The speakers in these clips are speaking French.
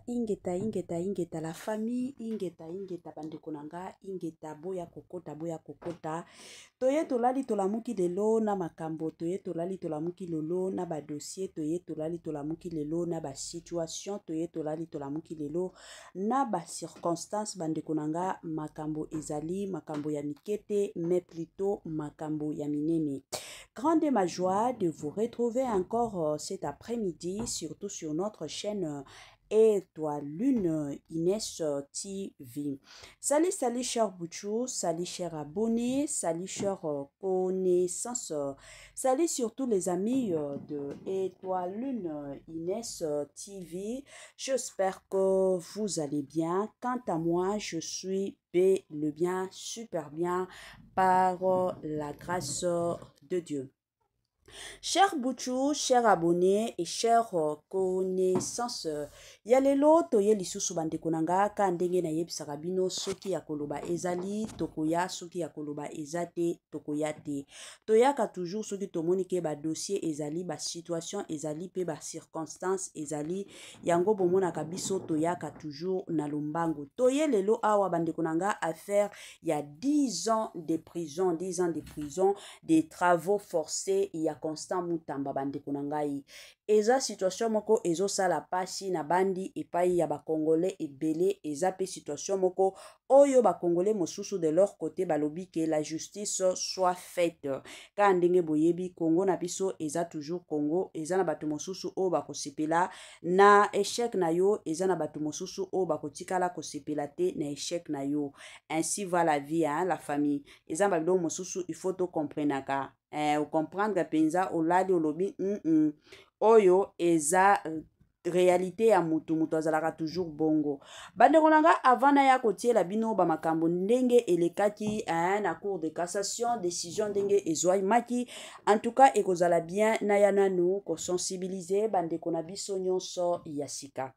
ingeta la famille ingeta bandeko nanga ingeta boya kokota toye tolali tolamuki lelo na makambo toye tolali tolamuki lelo na ba dossier toye tolali tolamuki lelo na ba situation toye tolali tolamuki lelo na ba circonstance bandeko nanga makambo ezali makambo ya mikete mais plutôt makambo ya minene. Grande ma joie de vous retrouver encore cet après-midi, surtout sur notre chaîne Étoile Lune Inès TV. Salut, salut, chers Bouchou, salut, chers abonnés, salut, chers connaissances, salut surtout les amis de Étoile Lune Inès TV. J'espère que vous allez bien. Quant à moi, je suis le bien, super bien, par la grâce de Dieu. Chers Bouchou, chers abonnés et chers connaissances, yalelo toye lisusu bandeko nanga ka ndenge na yebisaka bino soki ya koloba ezali tokoya soki ya koloba ezate tokoya te. Toyaka toujours soki tomoni ke ba dossier ezali ba situation ezali pe ba circonstance ezali yango bomonaka biso toyaka toujours na lombango. Toye lelo awa bandeko nanga affaire ya 10 ans de prison, 10 ans de prison, des travaux forcés ya Constant Mutamba bandeko nangai. Eza situation moko ezo sala pasi na bandi epai ya ba congolais ebele eza pe situation moko oyo ba congolais mosusu de leur côté balobi que la justice soit faite. Ka ndenge boyebi Congo na biso eza toujours Congo eza na bato mosusu o ba kosepela na échec na yo eza na bato mosusu o ba kotikala kosepela te na échec na yo. Ainsi va la vie hein, la famille. Eza ba do mosusu il faut to comprendre ka ou comprendre penza oladi olobi oyo eza réalité ya mutu azalaka toujours bongo. Bandeko nanga avant ya kotiela bino ba makambo ndenge elekaki na cour de cassation décision ndenge ezwai maki en tout cas ekozala bien na yana nous ko sensibiliser bandeko na biso nyonso ya sika.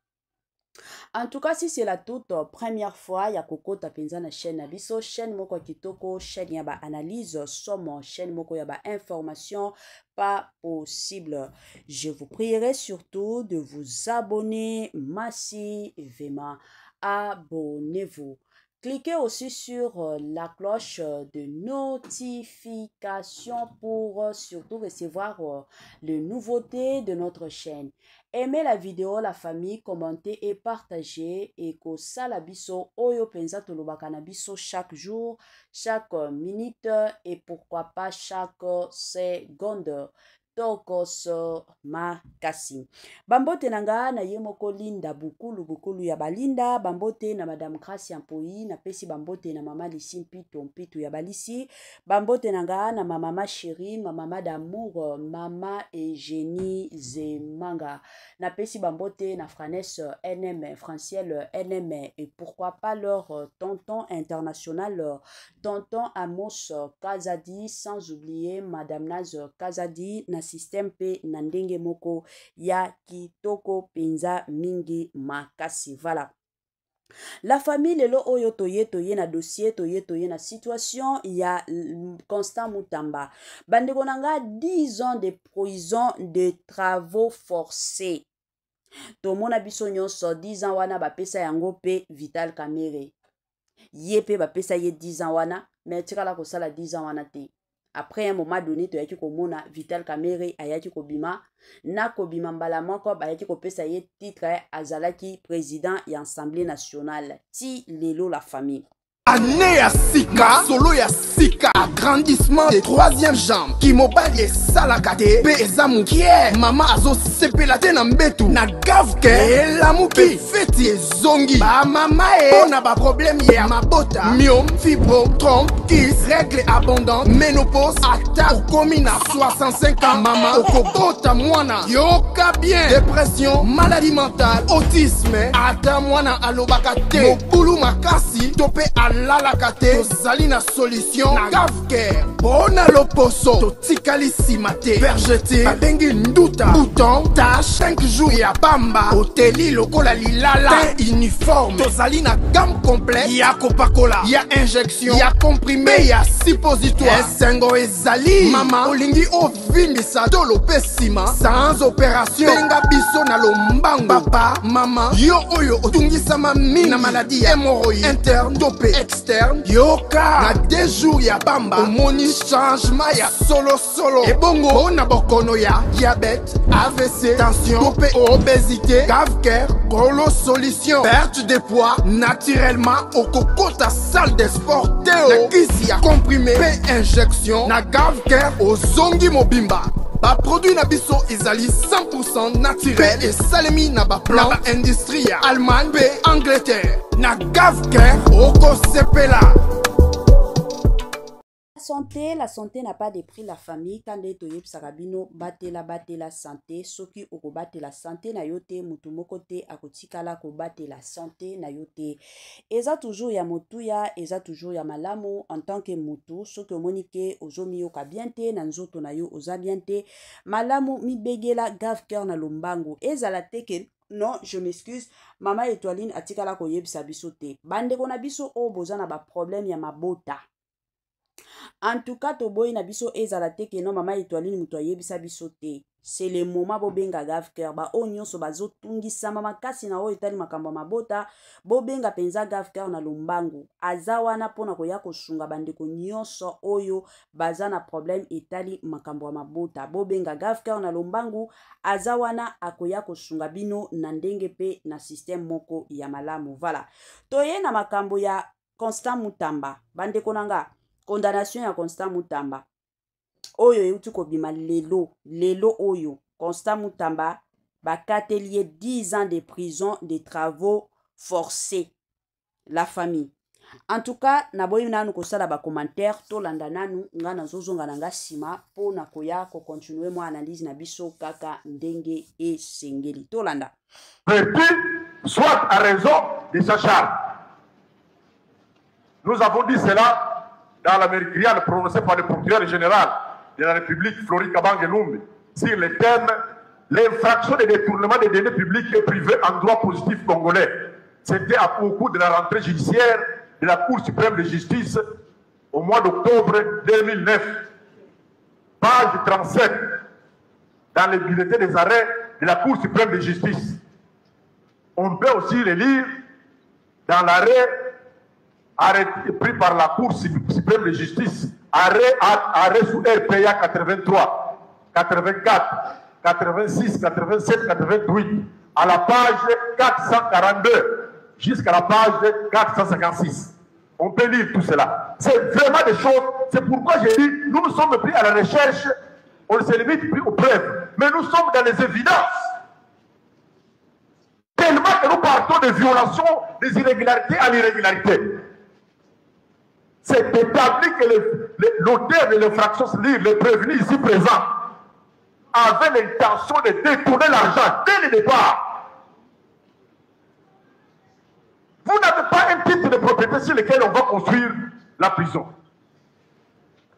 En tout cas, si c'est la toute première fois, ya kokota penza na chaîne Abiso, chaîne moko kitoko, chaîne yaba analyse, somme, chaîne moko yaba information, pas possible. Je vous prierai surtout de vous abonner massivement. Abonnez-vous. Cliquez aussi sur la cloche de notification pour surtout recevoir les nouveautés de notre chaîne. Aimez la vidéo, la famille, commentez et partagez. Et que ça la biso, oyo penza tolobaka na biso chaque jour, chaque minute et pourquoi pas chaque seconde. Tokos makasi. Bambote nanga na yemoko linda bukulu ya balinda. Bambote na Madame Gracia Mpoi. Na pesi bambote na Mama Lisi Mpitu ya balisi. Bambote nanga na Mama Chérie, Mama d'amour, Mama Eugénie Zemanga. Na pesi bambote na Franesse NM, Franciel NM. Et pourquoi pas leur tonton international, tonton Amos Kazadi. Sans oublier Madame Naz Kazadi na système pe nandenge moko ya kitoko penza mingi makasi. Voilà. La famille lelo oyo toye na dossier toye na situation ya Constant Mutamba. Bandeko nanga 10 ans de prison de travaux forcés. Tomona biso nyonso 10 ans wana bapesa yango pe Vital Kamerhe. Ye pe bapesa ye 10 ans wana mais tikala ko sala 10 ans wana te. Après un moment donné, tu as dit que mona Vital Kamerhe ayaki kobima na kobima mbala moko bayaki kopesa ye titre azalaki président ya Assemblée nationale. Ti lelo la famille. Année ya sika, solo ya sika, agrandissement des troisième jambe, qui mobile salakate, pe ezamu kie, mama azo sepelate na mbetu, na gavke, elamuki, feti zongi, ba mama na ba problème ya mabota, myome, fibro, trompe, kiss, règle abondante, ménopause, ata, okomi na 65 ans, mama, okobota mwana, yoka bien, dépression, maladie mentale, autisme, ata mwana alobakate, mobulu makasi, tope ala olalaka te tozali na solution na gavker mpona loposo totikali nsima te vergete babengi nduta bouton tache 5 jours ya pamba oteli lokola lilala te uniforme tozali na gamme complet ya kopakola ya injection ya comprime ya suppositoire esengo ezali mama olingi ovimbisa tolo pe nsima sans opération benga biso na lombangu papa mama yo oyo otungisama mingi na maladi ya hémorroïde interne to pe externe yoka na 2 jours ya pamba omoni changement ya solo ebongo mpona bokono ya diabète AVC tension to pe obésité gavker kolo solution perte de poids naturellement okokota salle de sport teo na kisi ya comprimé pe injection na gavker ozongi mobimba baproduit na biso ezali 100% naturel esalemi na baplan na baindustrie ya Allemagne mpe Angleterre na gavker okosepela. La santé n'a pas de prix. La famille, quand les toyeb sarabino, bate la santé, soki oko bate la santé na yote, mutumokote akotikala ko bate la santé na yote. Eza toujours ya motuya, eza toujours ya malamu en tant que mutu, soki omonike ozomi yoka biente, na nzoto na yo oza biente, malamu mi begela gavker na lombango. Eza la teke. Non, je m'excuse. Mama Étoiline atikala ko yebisa biso te. Bande kona biso o boza na ba problème ya mabota. En tout cas, to boy na biso ezala te ke no mama Étoiline muto ayebisa biso te. C'est le moment bobenga gavker ba onyo so bazo tungisa mama kasi na o etali makambo mabota bobenga penza gavker na lombangu azawana pona koya kosunga bandeko nyonso oyo baza na problème etali makambo mabota bobenga gavker na lombangu azawana akoya kosunga bino na ndenge pe na système moko ya malamu. Voilà. Toye na makambo ya Constant Mutamba bandeko nanga condamnation ya Constant Mutamba oyo euti kobima lelo oyo Constant Mutamba bakatelier 10 ans de prison de travaux forcés la famille. En tout cas naboyi nanu kosala ba commentaire to landa nanu nga nazozonga nanga sima po na koya ko continuer mo analyse na biso kaka ndenge e sengeli to landa soit à raison de sa charge. Nous avons dit cela dans la mémoriale prononcée par le procureur général de la République, Flori Kabange-Lumbi, sur le thème « L'infraction de détournement des deniers publics et privés en droit positif congolais ». C'était au cours de la rentrée judiciaire de la Cour suprême de justice au mois d'octobre 2009. Page 37, dans le bulletin des arrêts de la Cour suprême de justice. On peut aussi le lire dans l'arrêt arrêté pris par la Cour suprême de justice, arrêt sous RPA 83, 84, 86, 87, 88, à la page 442 jusqu'à la page 456. On peut lire tout cela. C'est vraiment des choses. C'est pourquoi j'ai dit, nous nous sommes pris à la recherche, on ne se limite plus aux preuves, mais nous sommes dans les évidences. Tellement que nous partons de violations, des irrégularités à l'irrégularité. C'est établi que l'auteur de l'infraction, c'est-à-dire le prévenu ici présent, avait l'intention de détourner l'argent dès le départ. Vous n'avez pas un titre de propriété sur lequel on va construire la prison.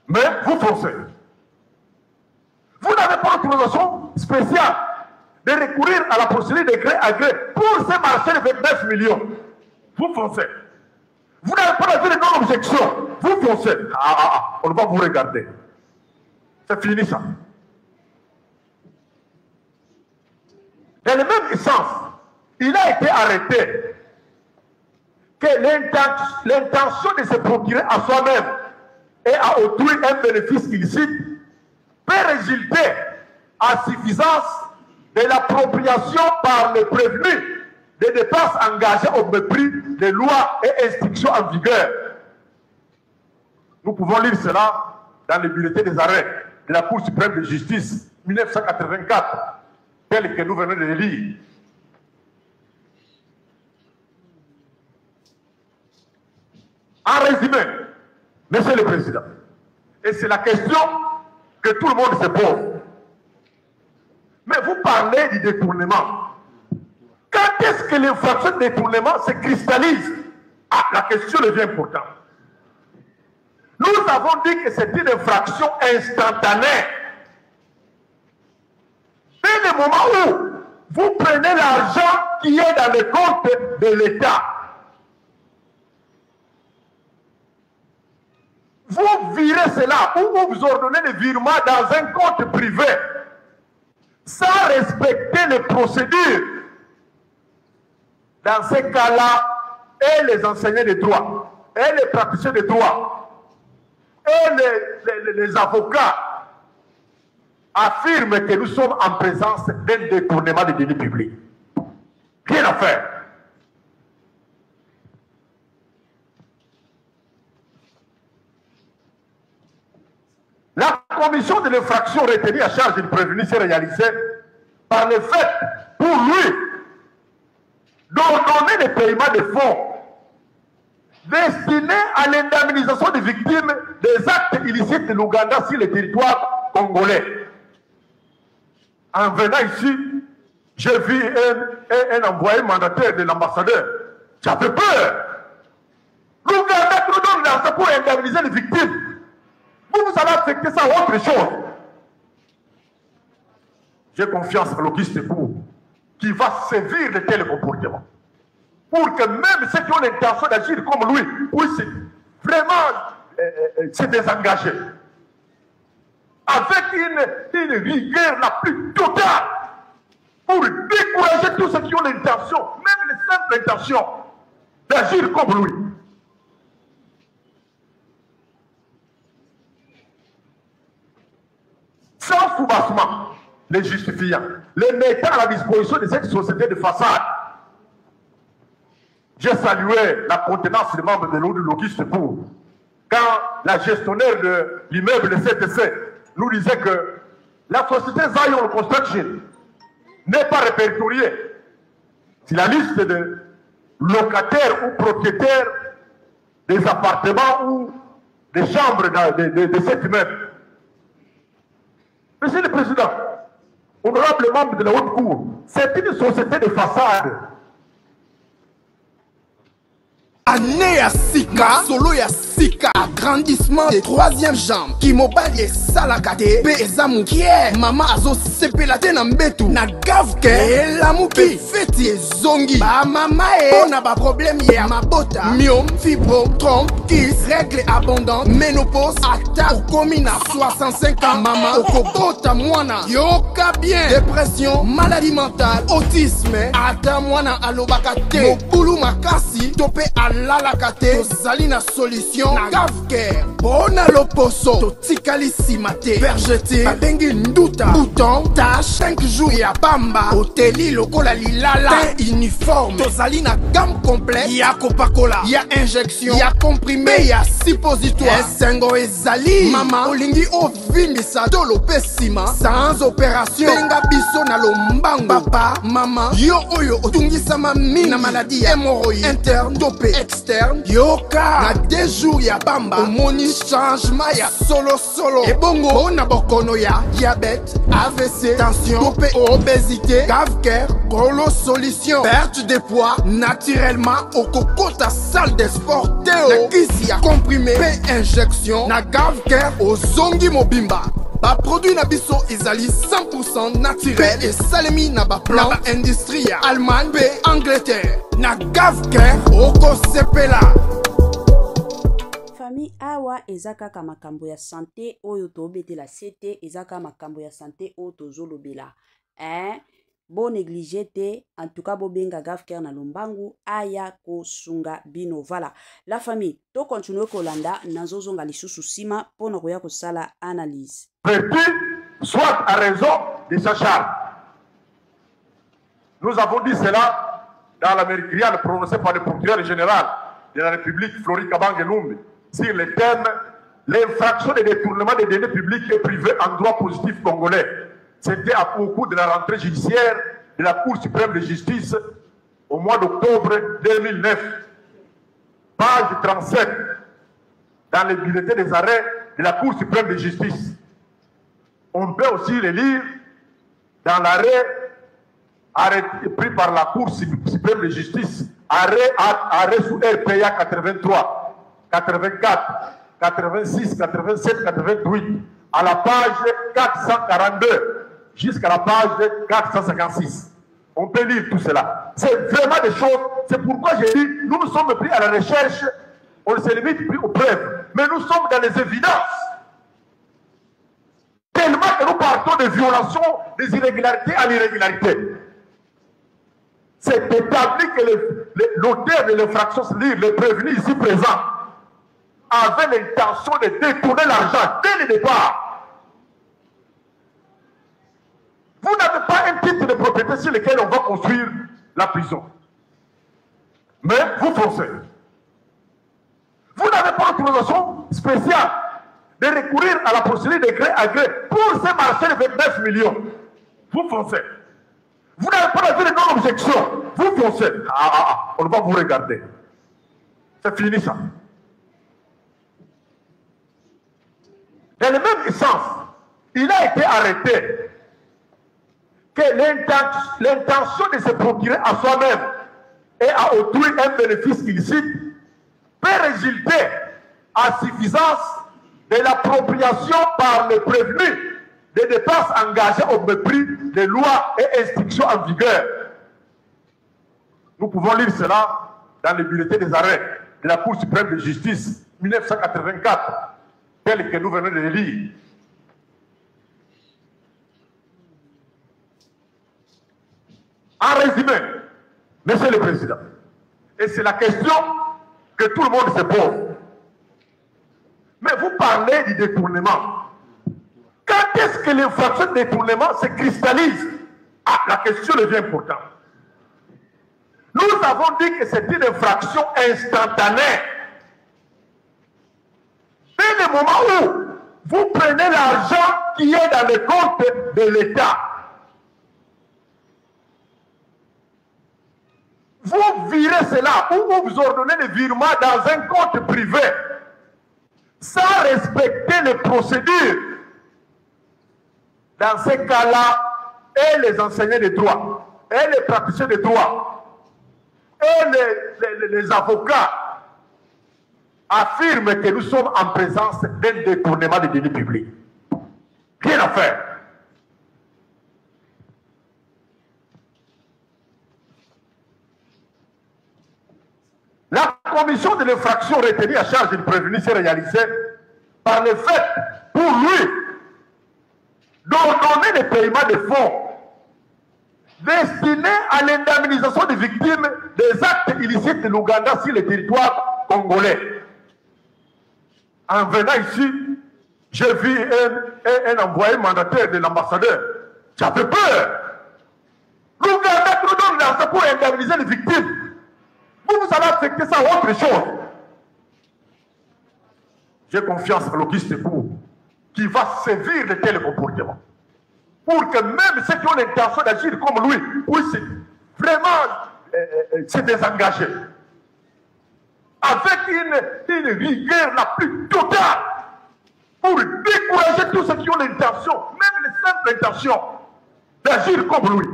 Mais vous foncez. Vous n'avez pas d'autorisation spéciale de recourir à la procédure de gré à gré pour ce marché de 29 millions. Vous foncez. Vous n'avez pas d'avis de non-objection. Vous foncez. On va vous regarder. C'est fini ça. Dans le même sens, il a été arrêté que l'intention de se procurer à soi-même et à autrui un bénéfice illicite peut résulter à suffisance de l'appropriation par le prévenu des dépenses engagées au mépris des lois et instructions en vigueur. Nous pouvons lire cela dans le bulletin des arrêts de la Cour suprême de justice 1984, tel que nous venons de le lire. En résumé, Monsieur le Président, et c'est la question que tout le monde se pose, mais vous parlez du détournement. Quand est-ce que l'infraction de détournement se cristallise Ah, la question devient importante. Nous avons dit que c'est une infraction instantanée. Dès le moment où vous prenez l'argent qui est dans le compte de l'État, vous virez cela ou vous ordonnez le virement dans un compte privé sans respecter les procédures. Dans ces cas-là, et les enseignants de droit, et les praticiens de droit, et les avocats affirment que nous sommes en présence d'un détournement des deniers publics. Rien à faire. La commission de l'infraction retenue à charge de prévenir s'est réalisée par le fait, pour lui, d'ordonner le paiement de fonds destinés à l'indemnisation des victimes des actes illicites de l'Ouganda sur le territoire congolais. En venant ici, j'ai vu un envoyé mandataire de l'ambassadeur. J'avais peur. L'Ouganda nous donne l'argent pour indemniser les victimes. Vous allez affecter ça à autre chose. J'ai confiance à l'Auguste Pou qui va sévir de tels comportements. Pour que même ceux qui ont l'intention d'agir comme lui puissent vraiment se désengager. Avec une rigueur la plus totale. Pour décourager tous ceux qui ont l'intention, même les simples intentions, d'agir comme lui. Sans soubassement, les justifiant, les mettant à la disposition de cette société de façade. J'ai salué la contenance des membres de l'Auguste Pou quand la gestionnaire de l'immeuble CTC nous disait que la société Zion Construction n'est pas répertoriée sur la liste de locataires ou propriétaires des appartements ou des chambres de cet immeuble. Monsieur le Président, honorable membre de la Haute Cour, c'est une société de façade. Année ya sika, solo ya sika, agrandissement des troisième jambe, qui mobali esalaka te, pe eza mukie, mama azo sepela te na mbetu, na gavke, elamuki, feti ezongi, ba mama na ba problème ya mabota, myome, fibrome, trompe, kiss, règle abondante, ménopause, ata, okomi na 65 ans, mama, okobota mwana, yoka bien, dépression, maladie mentale, autisme, ata mwana alobaka te, mokulu makasi, tope alalaka te, tozali na solution, na gavke, bona loposo, totikali sima te, vergete, babengi nduta, bouton, tache, 5 jours ya pamba, oteli lokola lilala, teint uniforme, tozali na gamme complète, ya kopakola, ya injection, ya comprimé, ya suppositoire, esengo ezali, mama, olingi ovimbisa tolo pe sima, sans opération, benga biso na lombangu, papa, mama, yo oyo otungisama mingi na maladie ya hémorroïde, interne, tope externe, yoka, na 2 jours ya bamba, omoni changement ya solo, ebongo, bona bokono ya diabète, AVC, tension, tope obésité, gavker, gros solution, perte de poids, naturellement, okokota salle de sport, teo, na kisi ya comprimé, pe injection, na gavker, ozongi mobimba. Ba produit na biso ezali 100% naturel et salemi na ba plan na industrie ya Allemagne pe Angleterre na gavker oko sepela. Famille awa ezaka makambo ya santé oyo tobetela sete ezaka makambo ya santé oyo tozolobela. Bo négliger te, en tout cas bo benga gavker na lombangu aya ko sunga bino. Voilà. La famille, to continue kolanda nazozonga lisusu sima pona koya kosala analyse. Vertu, soit à raison de sa charge. Nous avons dit cela dans la mémoriale prononcée par le procureur général de la République, Flori Kabange Lumbi, sur le thème l'infraction de détournement des deniers publics et privés en droit positif congolais. C'était au cours de la rentrée judiciaire de la Cour suprême de justice au mois d'octobre 2009. Page 37 dans le bulletin des arrêts de la Cour suprême de justice. On peut aussi le lire dans l'arrêt pris par la Cour suprême de justice arrêt sous RPA 83, 84, 86, 87, 88, à la page 442 jusqu'à la page 456. On peut lire tout cela. C'est vraiment des choses. C'est pourquoi j'ai dit, nous sommes pris à la recherche, on ne se limite plus aux preuves, mais nous sommes dans les évidences. Tellement que nous partons de violations, des irrégularités à l'irrégularité. C'est établi que l'auteur de l'infraction, c'est-à-dire le prévenu ici présent, avait l'intention de détourner l'argent dès le départ. Vous n'avez pas un titre de propriété sur lequel on va construire la prison. Mais vous foncez. Vous n'avez pas d'autorisation spéciale de recourir à la procédure de gré à gré pour ce marché de 29 millions. Vous foncez. Vous n'avez pas d'avis de non-objection. Vous foncez. On va vous regarder. C'est fini ça. Dans le même sens, il a été arrêté que l'intention de se procurer à soi-même et à autrui un bénéfice illicite peut résulter à suffisance de l'appropriation par le prévenu des dépenses engagées au mépris des lois et instructions en vigueur. Nous pouvons lire cela dans le bulletin des arrêts de la Cour suprême de justice 1984, tel que nous venons de le lire. En résumé, Monsieur le Président, et c'est la question que tout le monde se pose, mais vous parlez du détournement. Quand est-ce que l'infraction de détournement se cristallise? La question devient importante. Nous avons dit que c'est une infraction instantanée. Dès le moment où vous prenez l'argent qui est dans le compte de l'État, vous virez cela ou vous ordonnez le virement dans un compte privé sans respecter les procédures. Dans ces cas-là, et les enseignants de droit, et les praticiens de droit, et les avocats affirment que nous sommes en présence d'un détournement des deniers publics. Rien à faire. La commission de l'infraction retenue à charge du prévenu s'est réalisée par le fait, pour lui, d'ordonner le paiement de fonds destinés à l'indemnisation des victimes des actes illicites de l'Ouganda sur le territoire congolais. En venant ici, j'ai vu un envoyé mandataire de l'ambassadeur. J'avais peur. L'Ouganda nous donne l'argent pour indemniser les victimes. Vous allez affecter ça à autre chose. J'ai confiance en l'Auguste Bourg qui va sévir de tels comportements. Pour que même ceux qui ont l'intention d'agir comme lui puissent vraiment se désengager. Avec une rigueur la plus totale. Pour décourager tous ceux qui ont l'intention, même les simples intentions, d'agir comme lui.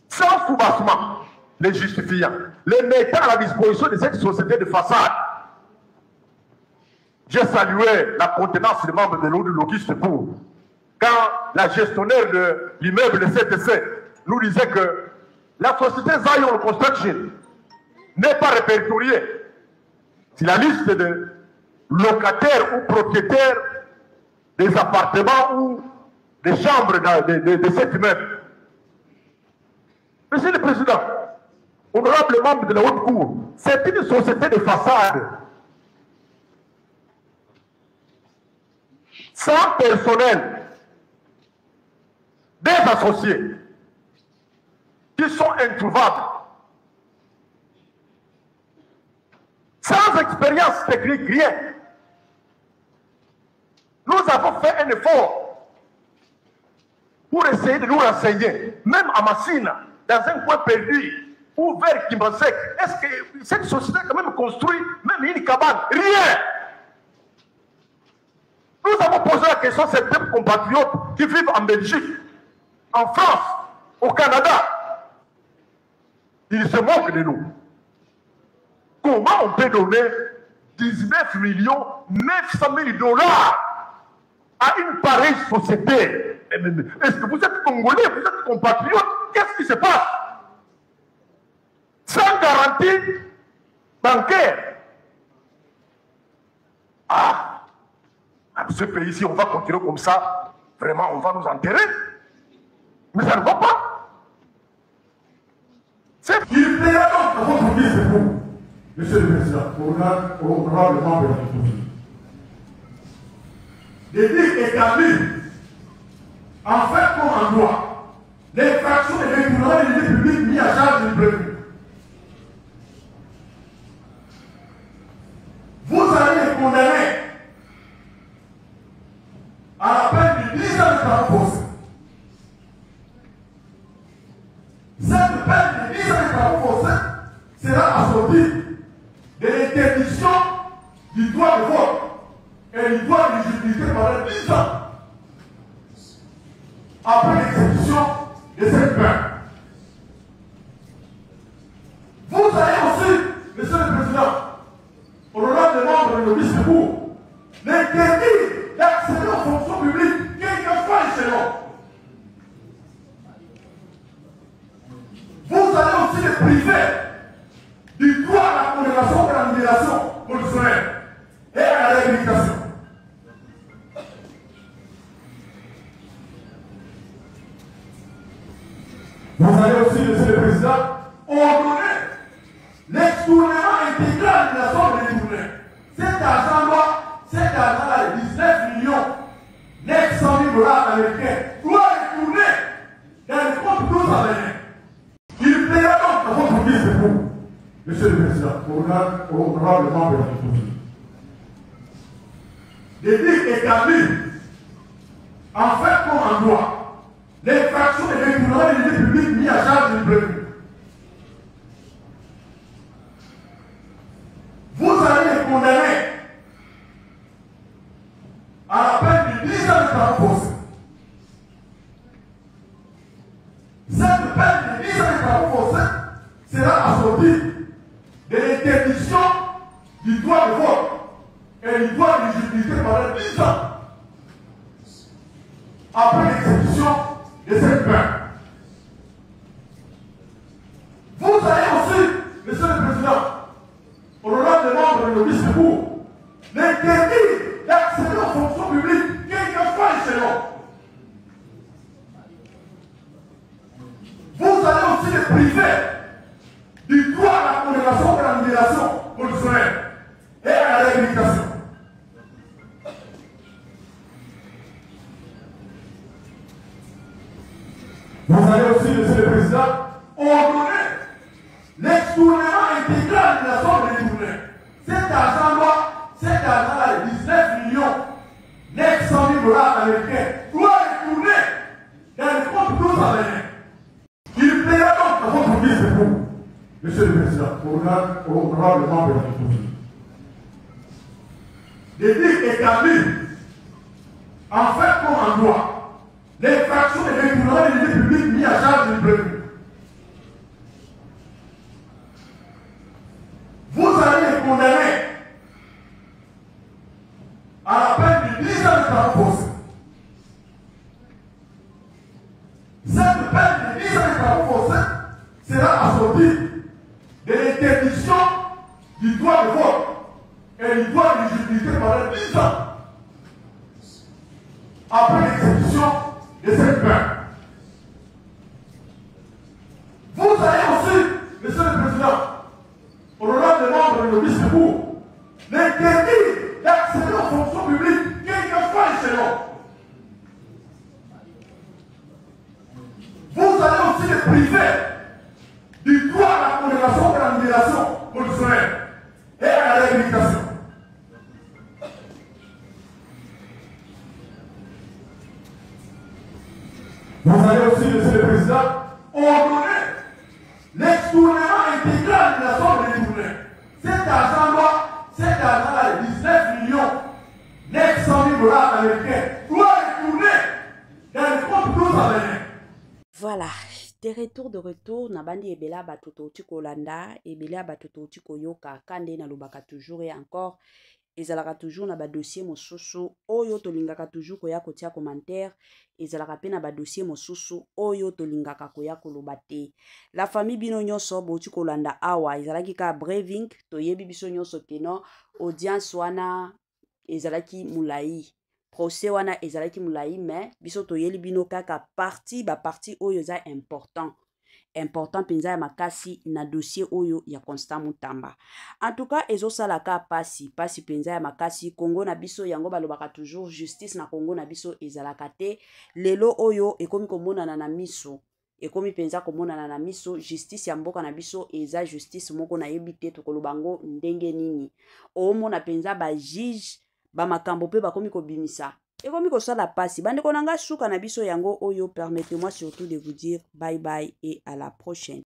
Sans soubassement, les justifiant, les mettant à la disposition de cette société de façade. J'ai salué la contenance des membres de l'Auguste Bourg quand la gestionnaire de l'immeuble de CTC nous disait que la société Zion Construction n'est pas répertoriée sur la liste de locataires ou propriétaires des appartements ou des chambres de cet immeuble. Monsieur le Président, honorable membre de la Haute Cour, c'est une société de façade. Sans personnel, des associés qui sont introuvables, sans expérience technique, rien. Nous avons fait un effort pour essayer de nous renseigner, même à Massina, dans un coin perdu, ou vers Kimbansek. Est-ce que cette société a quand même construit même une cabane? Rien. Nous avons posé la question à ces deux compatriotes qui vivent en Belgique. en France, au Canada. Ils se moquent de nous. Comment on peut donner 19 millions 900 000 dollars à une pareille société? Est-ce que vous êtes Congolais, vous êtes compatriotes? Qu'est-ce qui se passe? Sans garantie bancaire. Ah, ce pays-ci, on va continuer comme ça. Vraiment, on va nous enterrer. Mais ça ne va pas. Il plaira donc à votre vie, c'est vous, Monsieur le Président, honorable membre de la République, de dire établir, en fait comme en droit, les fractions et les détournements de l'idée publique mis à charge du prévenu. Vous allez les condamner à la peine de 10 ans de travaux forcés. Cette peine de 10 ans de travaux forcés sera assortie de l'interdiction du droit de vote et du droit de l'éligibilité pendant 10 ans après l'exécution de cette peine. Vous allez aussi, Monsieur le Président, honorable des membres de l'Obispo, l'interdire d'accéder aux fonctions publiques, quelle que soit l'échelon. Vous allez aussi les priver du droit à la condamnation et à la libération conditionnelle et à la réhabilitation. Vous allez aussi, Monsieur le Président, ordonner l'extournement intégral de la somme de détournée. Cet argent-là, les 19 millions 900 000 dollars américains, doit retourner dans le compte de nos Américains. Il plaira donc à votre vie, c'est vous, Monsieur le Président, honorable membre de la République, de dire établir, en fait comme en droit, les fractions et les détournements de l'idée publique mis à charge du prévenu. Vous allez les condamner à la peine de 10 ans de travaux forcés. Cette peine de 10 ans de travaux forcés sera assortie de l'interdiction du droit de vote et du droit de l'éligibilité pendant 10 ans après l'exécution de cette peine. Vous allez aussi, Monsieur le Président, honorable des membres de l'Obispo, l'interdire d'accéder aux fonctions publiques, quel que soit l'échelon. Vous allez aussi les priver du droit à la condamnation et à la libération conditionnelle et à la réhabilitation. Vous allez aussi, Monsieur le Président, ordonner l'extournement intégral de la somme de détournée. Cet argent-là, les 19 millions 900 000 dollars américains, doit retourner dans le compte de nos Américains. Il plaira donc à votre vie, c'est vous, Monsieur le Président, honorable membre de la République, de dire établir, en fait comme en droit, les fractions et les détournements de l'idée publique mis à charge du prévenu. Vous allez les condamner à la peine de 10 ans de travaux forcés. Cette peine de 10 ans de travaux forcés sera assortie de l'interdiction du droit de vote et du droit de l'éligibilité pendant 10 ans après l'exécution de cette peine. Vous allez aussi, Monsieur le Président, honorable des membres de l'Obispo, l'interdire d'accéder aux fonctions publiques, quel que soit l'échelon. Vous allez aussi les priver du droit à la condamnation et à la libération conditionnelle et à la réhabilitation. Vous allez aussi, Monsieur le Président, ordonner l'extournement intégral de la somme de détournée. Cet argent-là, les 19 millions 900 000 dollars américains, doit retourner dans le compte de nos Américains. Voilà, de retour, nabandi ebela batoto tiko landa, ebela batoto tiko yoka, kande na lubaka toujours et encore, ezalaka toujours na ba dossier mosusu, oyo tolingaka toujours koya kotia commentaire, ezalaka pe na ba dossier mosusu, oyo tolingaka koya koloba te. La famille bino nyonso boti kolanda awa, ezalaki ka breving, toyebi biso nyonso keno, audience wana ezalaki mulai. Procès wana ezalaki mulai mais biso toyeli bino kaka parti oyo za important penza ya makasi na dossier oyo ya Constant Mutamba. En tout cas ezosala ka pasi penza ya makasi. Congo na biso yango balobaka toujours justice na Congo na biso ezalaka te. Lelo oyo ekomi komonana na miso, ekomi penza komonana na miso, justice ya mboka na biso eza justice moko na yebi te tokolobango ndenge nini. Omona penza ba juge ba makambo pe bakomi kobimisa, ekomi kosala pasi. Bandeko nanga suka na biso yango oyo, permettez-moi surtout de vous dire bye bye et à la prochaine.